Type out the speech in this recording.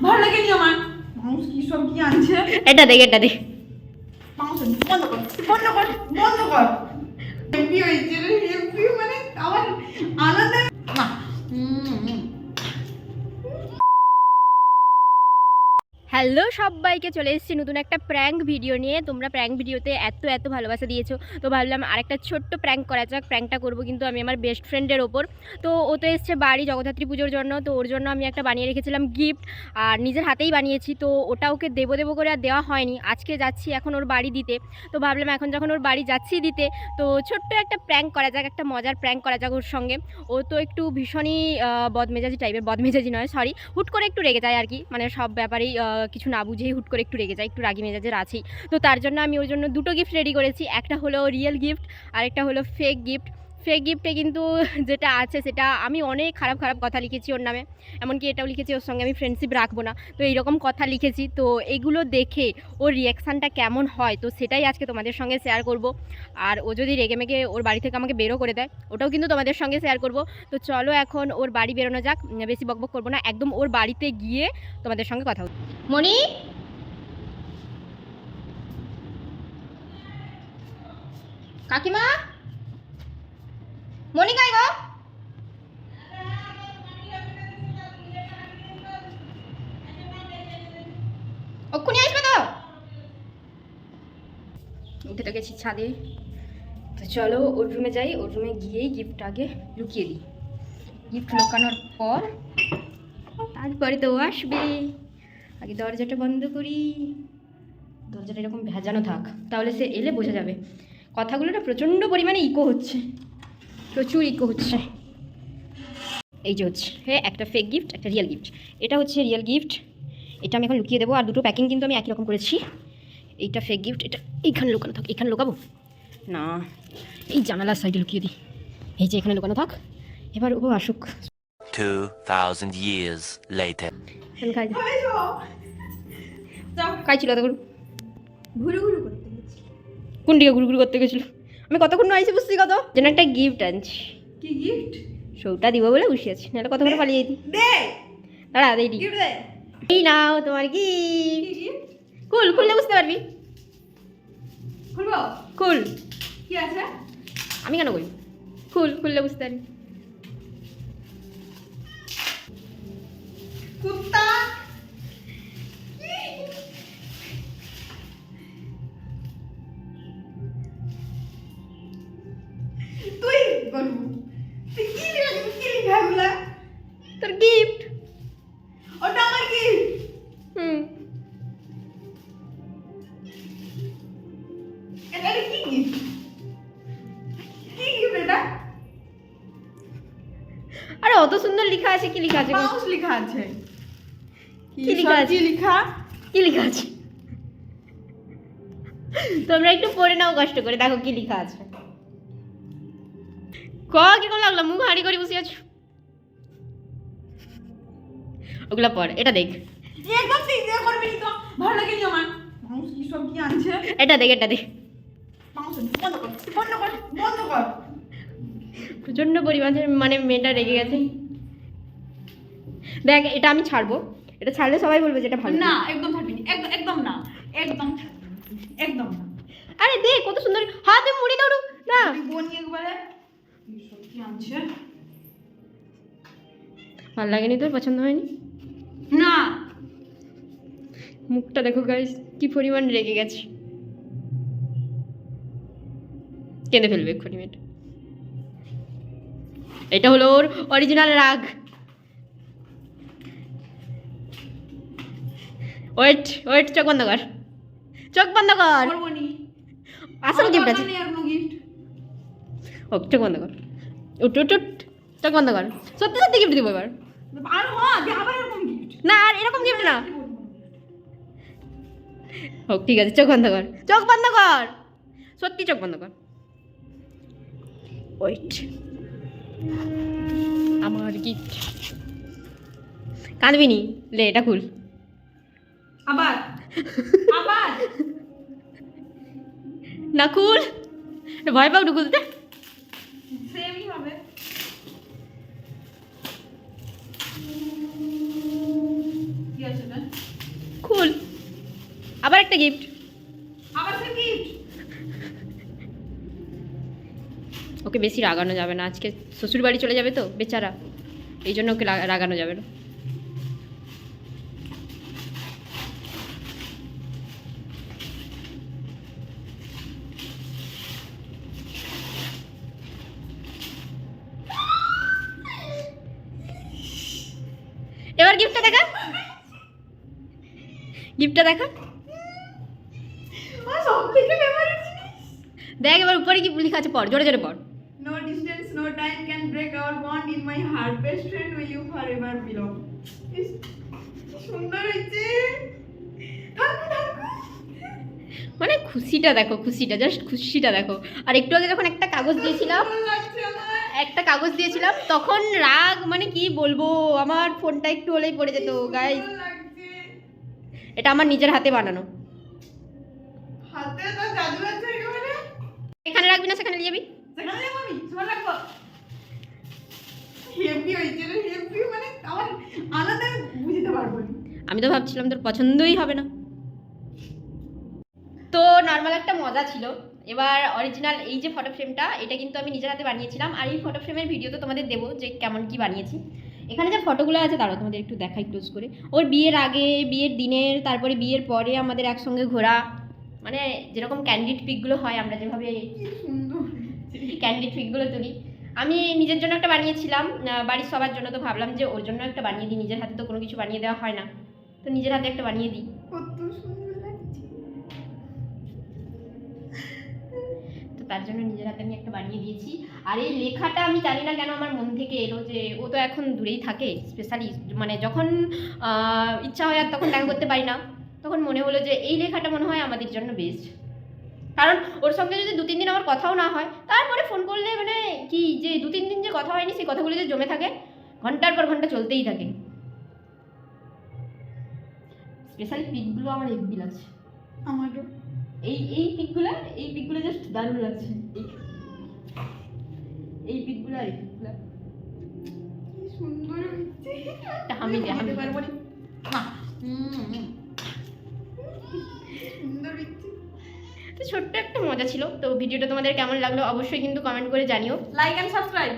ভালো লাগেনি আমার। মানুষ কি সব কি আনছে। এটা দেখ, এটা দেখ। মানুষ বন্ধ কর, বন্ধ কর, বন্ধ কর। হেভি হয়েছে রে, হেভি মানে আমার আনন্দ না। হ্যালো সবাইকে, চলে এসেছি নতুন একটা প্র্যাঙ্ক ভিডিও নিয়ে। তোমরা প্র্যাঙ্ক ভিডিওতে এত এত ভালোবাসা দিয়েছো, তো ভাবলাম আরেকটা ছোট্ট প্র্যাঙ্ক করা যাক। প্র্যাঙ্কটা করবো কিন্তু আমি আমার বেস্ট ফ্রেন্ডের ওপর। তো ও তো এসছে বাড়ি জগদ্ধাত্রী পুজোর জন্য, তো ওর জন্য আমি একটা বানিয়ে রেখেছিলাম গিফট, আর নিজের হাতেই বানিয়েছি। তো ওটা ওকে দেবো দেবো করে আর দেওয়া হয়নি। আজকে যাচ্ছি এখন ওর বাড়ি দিতে, তো ভাবলাম এখন যখন ওর বাড়ি যাচ্ছি দিতে, তো ছোট্ট একটা প্র্যাঙ্ক করা যাক, একটা মজার প্র্যাঙ্ক করা যাক ওর সঙ্গে। ও তো একটু ভীষণই বদমেজাজি টাইপের, বদমেজাজি নয় সরি, হুট করে একটু রেগে যায় আর কি, মানে সব ব্যাপারেই কিছু না বুঝেই হুট করে একটু রেগে যায়, একটু রাগি মেজাজের আছেই। তো তার জন্য আমি ওর জন্য দুটো গিফট রেডি করেছি, একটা হলো রিয়েল গিফট আর একটা হলো ফেক গিফট। ফেক গিফটে কিন্তু যেটা আছে সেটা আমি অনেক খারাপ খারাপ কথা লিখেছি ওর নামে, এমনকি এটাও লিখেছি ওর সঙ্গে আমি ফ্রেন্ডশিপ রাখবো না, তো এইরকম কথা লিখেছি। তো এগুলো দেখে ওর রিয়াকশানটা কেমন হয়, তো সেটাই আজকে তোমাদের সঙ্গে শেয়ার করব। আর ও যদি রেগে মেগে ওর বাড়ি থেকে আমাকে বেরো করে দেয়, ওটাও কিন্তু তোমাদের সঙ্গে শেয়ার করব। তো চলো এখন ওর বাড়ি বেরোনো যাক, বেশি বকবক করবো না, একদম ওর বাড়িতে গিয়ে তোমাদের সঙ্গে কথা বলবো। মনি, কাকিমা, মনি কাই গো? ওক্ষুনি আসবে তো? উঠে তো গেছি ছাদে, তো চলো ওর রুমে যাই, ওর রুমে গিয়েই গিফট আগে লুকিয়ে দিই। গিফট লুকানোর পর তারপরে তো আসবে। আগে দরজাটা বন্ধ করি, দরজাটা এরকম ভেজানো থাক, তাহলে সে এলে বোঝা যাবে। কথাগুলো না প্রচণ্ড পরিমাণে ইকো হচ্ছে, প্রচুর ইকো হচ্ছে। এই যে হচ্ছে হ্যাঁ, একটা ফেক গিফট, একটা রিয়েল গিফট। এটা হচ্ছে রিয়েল গিফট, এটা আমি এখন লুকিয়ে দেবো। আর দুটো প্যাকিং কিন্তু আমি একই রকম করেছি। এইটা ফেক গিফট, এটা এইখানে লুকানো থাক। এখানে লুকাবো না, এই জানালার সাইডে লুকিয়ে দিই। এই যে এখানে লুকানো থাক, এবার ও আসুক। 2000 years later. খাই যাও, খাই ছিল তখন, ঘুরে ঘুরে করতে গেছি। কোন দিকে ঘুরঘুর করতে গেছিলো? আমি কতক্ষণ আইসি বুঝছি, কত যেন একটা গিফট আনছি, কি গিফট? শোটা দিব বলে বসে আছি, নাহলে কত করে পালিয়ে যেতি। দে দাঁড়া দেই দি। গিফট দে। এই নাও তোমার কি গিফট। গিফট? খুললে বুঝতে পারবি। খুলবো? খুল। কি আছে? আমি কেন করি? খুললে বুঝতে পারবি। কুত্তা। তুই বলবো তুই কি লিখা, কি লিখা এগুলা? তোর গিফট। ওটা আমার গিফট। হুম, এটা কি গিফট? কি গিফট এটা? আরে অত সুন্দর লেখা আছে, কি লেখা আছে? মাউস লেখা আছে। কি লেখা আছে? কি লেখা? কি লেখা আছে? তোমরা একটু পড়ে নাও কষ্ট করে, দেখো কি লেখা আছে। কিরকম লাগলো? মুখ হাঁড়ি করে বসে আছো। ওগুলা পড়, এটা দেখ। একদম ঠিক দিয়ে করবি নি তো। ভালো লাগেনি আমার। মাউস কি সব কি আনছে। এটা দেখ, এটা দেখ। মাউস বন্ধ কর, বন্ধ কর, বন্ধ কর। প্রচণ্ড পরিমাণে মানে মেয়েটা রেগে গেছে। দেখ, এটা আমি ছাড়বো, এটা ছাড়লে সবাই বলবে যে এটা ভালো না, একদম ছাড়বি না। একদম একদম না। একদম ছাড়বি না। একদম না। আরে দেখ কত সুন্দর, হাতে মুড়ি দাও না। তুই বনি একবারে কি সব কি আনছে। ভালো লাগেনি তোর? পছন্দ হয়নি? না, মুখটা দেখো গাইস, কি পরিমাণ রেগে গেছে, কেঁদে ফেলবে এক্ষুনি মেয়েটা। এটা হলো ওর অরিজিনাল রাগ। ওয়েট ওয়েট, চোখ বন্ধ কর, চোখ বন্ধ কর। করবো নি। আসল গিফট আছে। আর কোনো গিফট? ও চোখ বন্ধ কর, উঠ উঠ উঠ, চোখ বন্ধ কর। সত্যি সত্যি গিফট দিব এবার। আর হ্যাঁ, যে আবার এরকম গিফট। না আর এরকম গিফট না হোক, ঠিক আছে, চোখ বন্ধ কর, চোখ বন্ধ কর, সত্যি চোখ বন্ধ কর। ওয়েট, আমার গিফট। কাঁদবি নি, লে এটা খুল। আবার আবার না খুল, ভয় পাও একটু খুলতে। সেমই হবে। কি আছে এটা? আবার একটা গিফট। আবার সে গিফট। ওকে বেশি রাগানো যাবে না, আজকে শ্বশুর বাড়ি চলে যাবে তো বেচারা, এই জন্য ওকে রাগানো যাবে না। এবার গিফটটা দেখা, গিফটটা দেখা, আমার সবথেকে ফেভারিট জিনিস। দেখ এবার উপরে কি লেখা আছে, পড়, জোরে জোরে পড়। No distance, no time can break our bond in my heart. Best friend will you forever belong. কি সুন্দর হয়েছে। থাকো থাকো। মানে খুশিটা দেখো, খুশিটা, জাস্ট খুশিটা দেখো। আর একটু আগে যখন একটা কাগজ দিয়েছিলাম, ভালো লাগছে আমার। একটা কাগজ দিয়েছিলাম তখন রাগ, মানে কি বলবো, আমার ফোনটা একটু হলেই পড়ে যেত গাইস। ভালো লাগছে। এটা আমার নিজের হাতে বানানো। হাতে তো জাদু আছে একেবারে। এখানে রাখবি না সেখানে নিয়ে যাবি? সেখানে যাবো আমি, সময় রাখবো। হেভি হয়েছে রে, হেভি মানে আমার আলাদা বুঝতে পারবো না। আমি তো ভাবছিলাম তোর পছন্দই হবে না। তো নর্মাল একটা মজা ছিল। এবার অরিজিনাল এই যে ফটো ফ্রেমটা, এটা কিন্তু আমি নিজের হাতে বানিয়েছিলাম। আর এই ফটো ফ্রেমের ভিডিও তো তোমাদের দেবো যে কেমন কি বানিয়েছি। এখানে যে ফটোগুলো আছে দাঁড়াও তোমাদের একটু দেখাই ক্লোজ করে। ওর বিয়ের আগে, বিয়ের দিনের, তারপরে বিয়ের পরে আমাদের একসঙ্গে ঘোরা, মানে যেরকম ক্যান্ডিড পিকগুলো হয়, আমরা যেভাবে কি সুন্দর। ক্যান্ডিড পিকগুলো তুলি। আমি নিজের জন্য একটা বানিয়েছিলাম, বাড়ির সবার জন্য। তো ভাবলাম যে ওর জন্য একটা বানিয়ে দিই, নিজের হাতে তো কোনো কিছু বানিয়ে দেওয়া হয় না, তো নিজের হাতে একটা বানিয়ে দিই। কত সুন্দর লাগছে। তো তার জন্য নিজের হাতে আমি একটা বানিয়ে দিয়েছি। আর এই লেখাটা আমি জানি না কেন আমার মন থেকে এলো, যে ও তো এখন দূরেই থাকে, স্পেশালি মানে যখন ইচ্ছা হয় আর তখন দেখা করতে পারি না, তখন মনে হলো যে এই লেখাটা মনে হয় আমাদের জন্য বেস্ট। কারণ ওর সঙ্গে যদি 2-3 দিন আমার কথাও না হয়, তারপরে ফোন করলে মানে কি যে 2-3 দিন যে কথা হয়নি সেই কথাগুলো যে জমে থাকে, ঘন্টার পর ঘন্টা চলতেই থাকে। স্পেশালি পিকগুলো আমার হেভি লাগছে। আমারও এই পিকগুলো জাস্ট দারুণ লাগছে। এই পিকগুলো আর এই পিকগুলো কি সুন্দর হয়েছে। আমি দেখাতে পারবো পারবো না। সুন্দর হয়েছে। তো ছোট্ট একটা মজা ছিল। তো ভিডিওটা তোমাদের কেমন লাগলো অবশ্যই কিন্তু কমেন্ট করে জানিও। Like and subscribe.